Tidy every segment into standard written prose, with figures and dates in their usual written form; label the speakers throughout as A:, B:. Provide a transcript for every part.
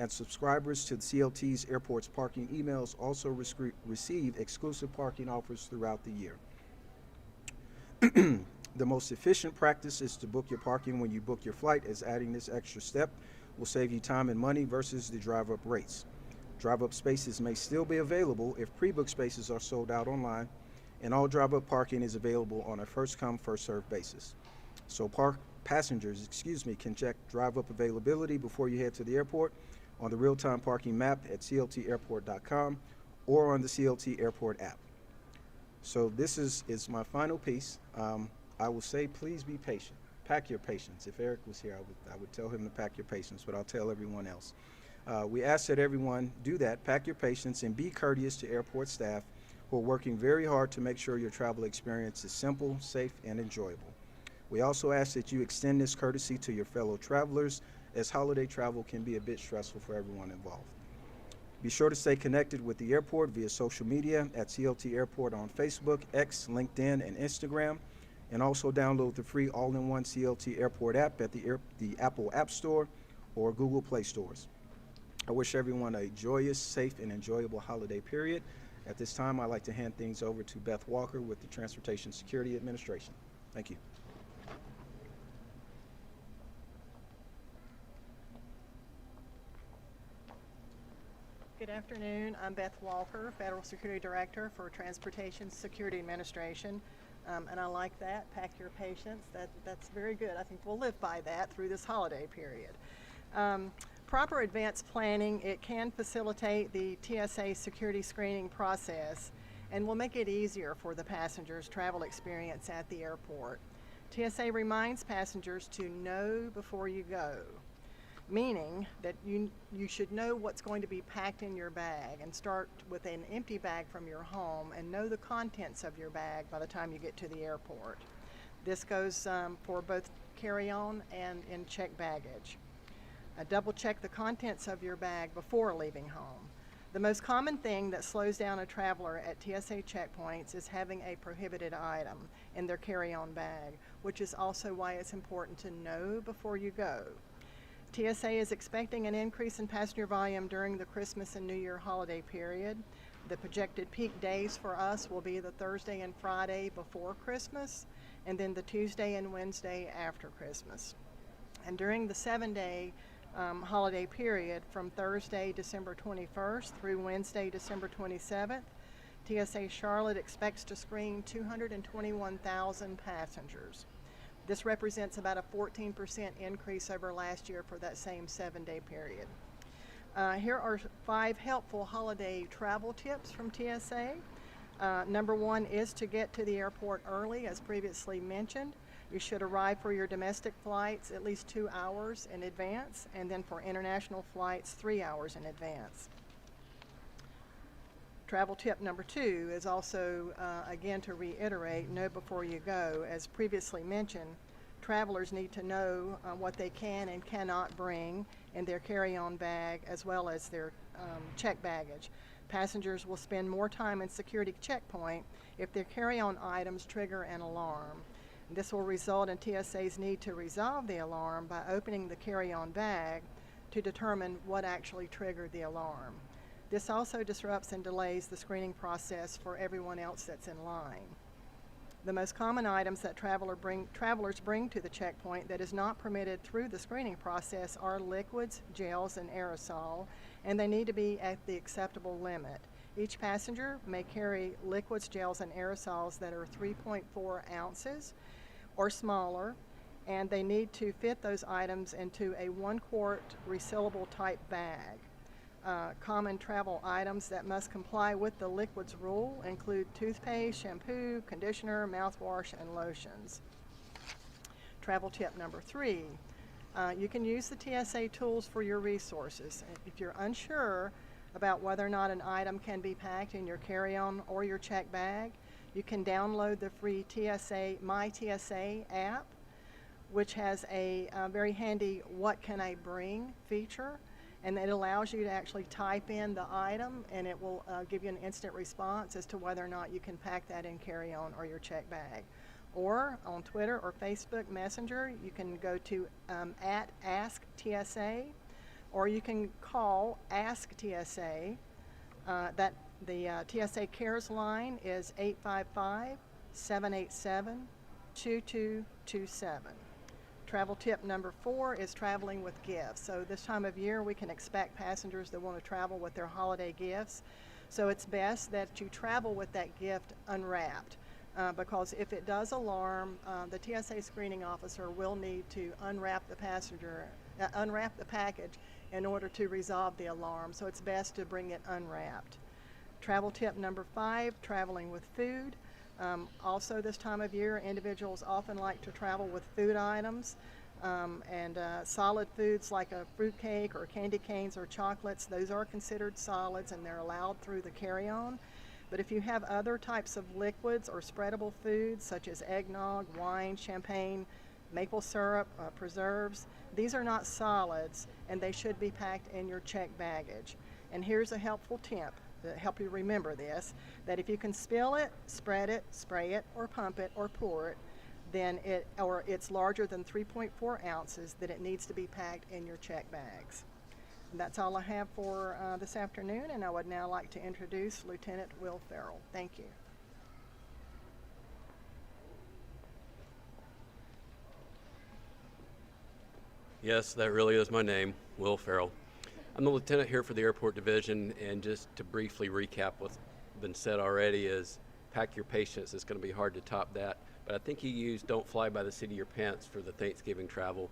A: and subscribers to the CLT's Airport's parking emails also receive exclusive parking offers throughout the year. The most efficient practice is to book your parking when you book your flight, as adding this extra step will save you time and money versus the drive-up rates. Drive-up spaces may still be available if pre-booked spaces are sold out online, and all drive-up parking is available on a first-come, first-served basis. So passengers can check drive-up availability before you head to the airport on the real-time parking map at cltairport.com or on the CLT Airport app. So this is my final piece. I will say, please be patient. Pack your patience. If Eric was here, I would tell him to pack your patience, but I'll tell everyone else. We ask that everyone do that, pack your patience, and be courteous to airport staff who are working very hard to make sure your travel experience is simple, safe, and enjoyable. We also ask that you extend this courtesy to your fellow travelers, as holiday travel can be a bit stressful for everyone involved. Be sure to stay connected with the airport via social media at CLT Airport on Facebook, X, LinkedIn, and Instagram, and also download the free all-in-one CLT Airport app at the Apple App Store or Google Play Stores. I wish everyone a joyous, safe, and enjoyable holiday period. At this time, I'd like to hand things over to Beth Walker with the Transportation Security Administration. Thank you.
B: Good afternoon. I'm Beth Walker, Federal Security Director for Transportation Security Administration. And I like that, pack your patience. That's very good. I think we'll live by that through this holiday period. Proper advanced planning, it can facilitate the TSA security screening process and will make it easier for the passengers' travel experience at the airport. TSA reminds passengers to know before you go, meaning that you should know what's going to be packed in your bag and start with an empty bag from your home and know the contents of your bag by the time you get to the airport. This goes for both carry-on and in checked baggage. Double check the contents of your bag before leaving home. The most common thing that slows down a traveler at TSA checkpoints is having a prohibited item in their carry-on bag, which is also why it's important to know before you go. TSA is expecting an increase in passenger volume during the Christmas and New Year holiday period. The projected peak days for us will be the Thursday and Friday before Christmas, and then the Tuesday and Wednesday after Christmas. And during the 7-day holiday period from Thursday, December 21st through Wednesday, December 27th, TSA Charlotte expects to screen 221,000 passengers. This represents about a 14% increase over last year for that same 7-day period. Here are 5 helpful holiday travel tips from TSA. Number 1 is to get to the airport early, as previously mentioned. You should arrive for your domestic flights at least 2 hours in advance, and then for international flights 3 hours in advance. Travel tip number 2 is also, again, to reiterate, know before you go. As previously mentioned, travelers need to know what they can and cannot bring in their carry-on bag as well as their checked baggage. Passengers will spend more time in security checkpoint if their carry-on items trigger an alarm. This will result in TSA's need to resolve the alarm by opening the carry-on bag to determine what actually triggered the alarm. This also disrupts and delays the screening process for everyone else that's in line. The most common items that travelers bring to the checkpoint that is not permitted through the screening process are liquids, gels, and aerosol, and they need to be at the acceptable limit. Each passenger may carry liquids, gels, and aerosols that are 3.4 ounces or smaller, and they need to fit those items into a 1-quart resealable type bag. Common travel items that must comply with the liquids rule include toothpaste, shampoo, conditioner, mouthwash, and lotions. Travel tip number 3, you can use the TSA tools for your resources. If you're unsure about whether or not an item can be packed in your carry-on or your checked bag, you can download the free My TSA app, which has a very handy "What can I bring" feature, and it allows you to actually type in the item, and it will give you an instant response as to whether or not you can pack that in carry-on or your checked bag. Or on Twitter or Facebook Messenger, you can go to @AskTSA, or you can call Ask TSA. The TSA Cares line is 855-787-2227. Travel tip number 4 is traveling with gifts. So this time of year we can expect passengers that want to travel with their holiday gifts. So it's best that you travel with that gift unwrapped. Because if it does alarm, the TSA screening officer will need to unwrap the package in order to resolve the alarm. So it's best to bring it unwrapped. Travel tip number 5, traveling with food. Also this time of year, individuals often like to travel with food items and solid foods like a fruit cake or candy canes or chocolates. Those are considered solids and they're allowed through the carry-on. But if you have other types of liquids or spreadable foods such as eggnog, wine, champagne, maple syrup, preserves, these are not solids and they should be packed in your checked baggage. And here's a helpful tip to help you remember this, that if you can spill it, spread it, spray it, or pump it, or pour it, then it's larger than 3.4 ounces, that it needs to be packed in your check bags. And that's all I have for this afternoon, and I would now like to introduce Lieutenant Will Farrell. Thank you.
C: Yes, that really is my name, Will Farrell. I'm the lieutenant here for the airport division, and just to briefly recap what's been said already is pack your patience. It's going to be hard to top that, but I think he used don't fly by the seat of your pants for the Thanksgiving travel.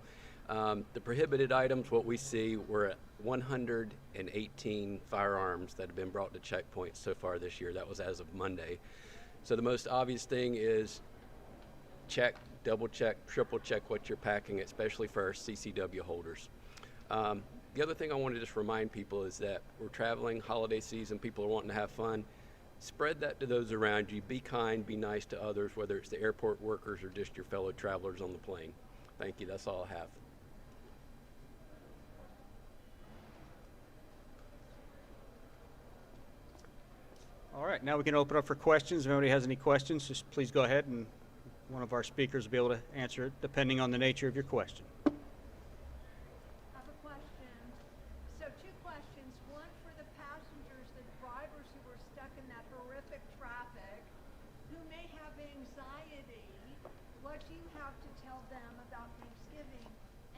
C: The prohibited items, what we see, we're at 118 firearms that have been brought to checkpoints so far this year. That was as of Monday. So the most obvious thing is check, double check, triple check what you're packing, especially for our CCW holders. The other thing I want to just remind people is that we're traveling, holiday season, people are wanting to have fun. Spread that to those around you. Be kind, be nice to others, whether it's the airport workers or just your fellow travelers on the plane. Thank you, that's all I have.
D: All right, now we can open up for questions. If anybody has any questions, just please go ahead and one of our speakers will be able to answer it depending on the nature of your question.
E: I have a question. So 2 questions. One for the passengers, the drivers who were stuck in that horrific traffic, who may have anxiety. What do you have to tell them about Thanksgiving?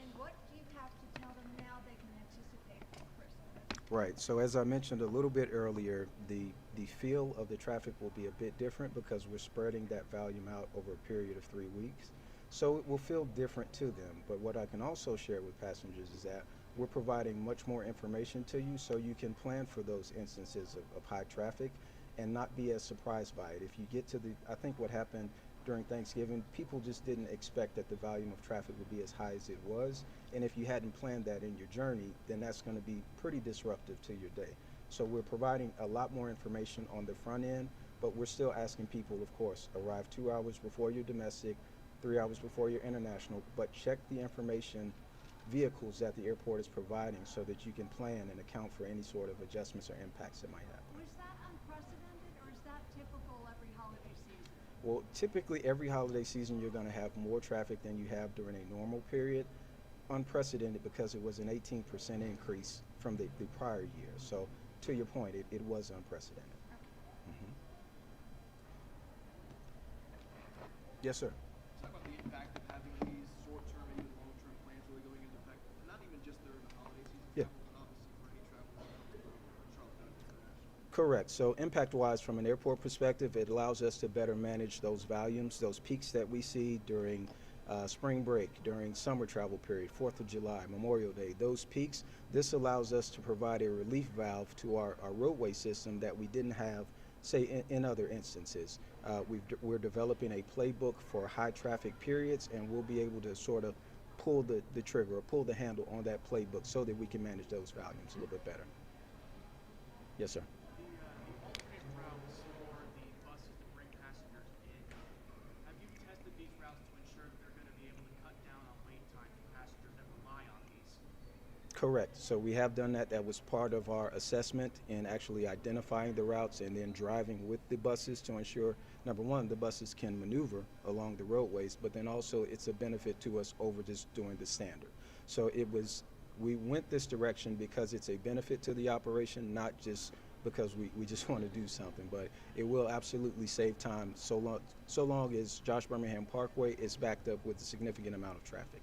E: And what do you have to tell them now they can anticipate for Christmas?
A: Right. So as I mentioned a little bit earlier, the feel of the traffic will be a bit different because we're spreading that volume out over a period of 3 weeks. So it will feel different to them. But what I can also share with passengers is that we're providing much more information to you so you can plan for those instances of high traffic and not be as surprised by it. If you get to I think what happened during Thanksgiving, people just didn't expect that the volume of traffic would be as high as it was. And if you hadn't planned that in your journey, then that's going to be pretty disruptive to your day. So we're providing a lot more information on the front end, but we're still asking people, of course, arrive 2 hours before your domestic, 3 hours before your international, but check the information vehicles that the airport is providing so that you can plan and account for any sort of adjustments or impacts that might happen.
E: Was that unprecedented or is that typical every holiday season?
A: Well, typically every holiday season you're going to have more traffic than you have during a normal period. Unprecedented because it was an 18% increase from the prior year. So to your point, it was unprecedented.
E: Okay.
A: Yes, sir.
F: Talk about the impact of having these short-term and even long-term plans really going into effect, not even just during the holiday season,
A: Yeah.
F: but obviously for any travel from Charlotte Douglas International.
A: Correct. So ImpactWise, from an airport perspective, it allows us to better manage those volumes, those peaks that we see during spring break, during summer travel period, 4th of July, Memorial Day, those peaks. This allows us to provide a relief valve to our roadway system that we didn't have, say, in other instances. We're developing a playbook for high traffic periods, and we'll be able to sort of pull the trigger or pull the handle on that playbook so that we can manage those volumes a little bit better. Yes, sir.
F: The alternate routes for the buses that bring passengers in, have you tested these routes to ensure that they're going to be able to cut down on wait time for passengers that rely on these?
A: Correct. So we have done that. That was part of our assessment in actually identifying the routes and then driving with the buses to ensure, number one, the buses can maneuver along the roadways, but then also it's a benefit to us over just doing the standard. So it was we went this direction because it's a benefit to the operation, not just because we just want to do something, but it will absolutely save time so long as Josh Birmingham Parkway is backed up with a significant amount of traffic.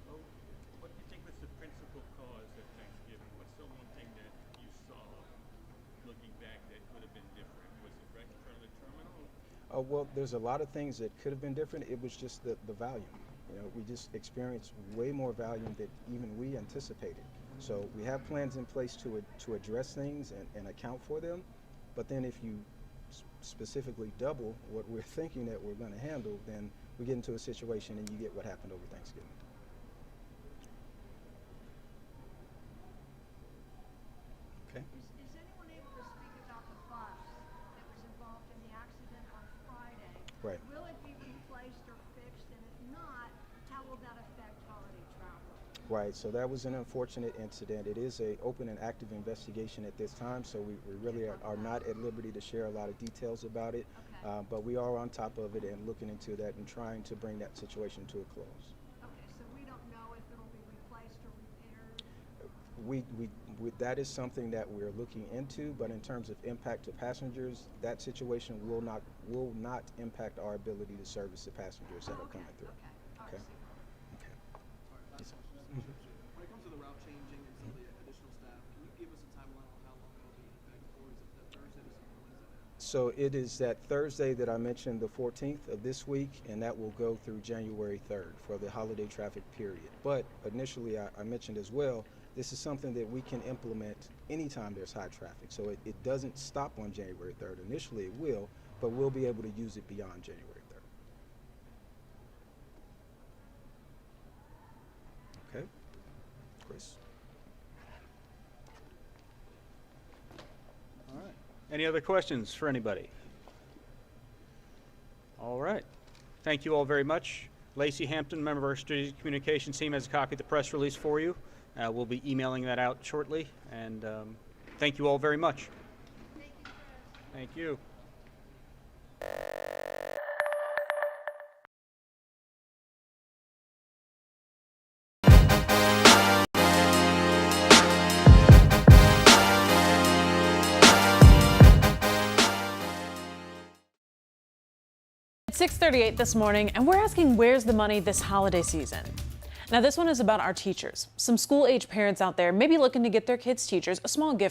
G: Well, what do you think was the principal cause of Thanksgiving? What's the one thing that you saw, looking back, that could have been different? Was it right in front of the terminal?
A: Well, there's a lot of things that could have been different. It was just the volume. You know, we just experienced way more volume than even we anticipated. So we have plans in place to address things and account for them. But then if you specifically double what we're thinking that we're going to handle, then we get into a situation and you get what happened over Thanksgiving. Okay.
E: Is anyone able to speak about the bus that was involved in the accident on Friday?
A: Right.
E: Will it be replaced or fixed? And if not, how will that affect holiday travel?
A: Right, so that was an unfortunate incident. It is a open and active investigation at this time, so we really are not at liberty to share a lot of details about it.
E: Okay.
A: But we are on top of it and looking into that and trying to bring that situation to a close.
E: Okay, so we don't know if it'll be replaced or repaired?
A: That is something that we're looking into, but in terms of impact to passengers, that situation will not impact our ability to service the passengers that are coming through.
E: Okay, all right,
A: Okay.
E: super.
A: Okay. Yes, sir.
H: When it comes to the route changing and some of the additional staff, can you give us a timeline on how long it'll be in effect for? Is it that Thursday or something? When is that?
A: So it is that Thursday that I mentioned, the 14th of this week, and that will go through January 3rd for the holiday traffic period. But initially, I mentioned as well, this is something that we can implement anytime there's high traffic. So it doesn't stop on January 3rd. Initially it will, but we'll be able to use it beyond January 3rd. Okay, Chris.
D: All right. Any other questions for anybody? All right. Thank you all very much. Lacey Hampton, member of our strategic communications team, has a copy of the press release for you. We'll be emailing that out shortly. And thank you all very much.
E: Thank you, Chris.
D: Thank you.
I: It's 6:38 this morning, and we're asking where's the money this holiday season? Now, this one is about our teachers. Some school-age parents out there may be looking to get their kids' teachers a small gift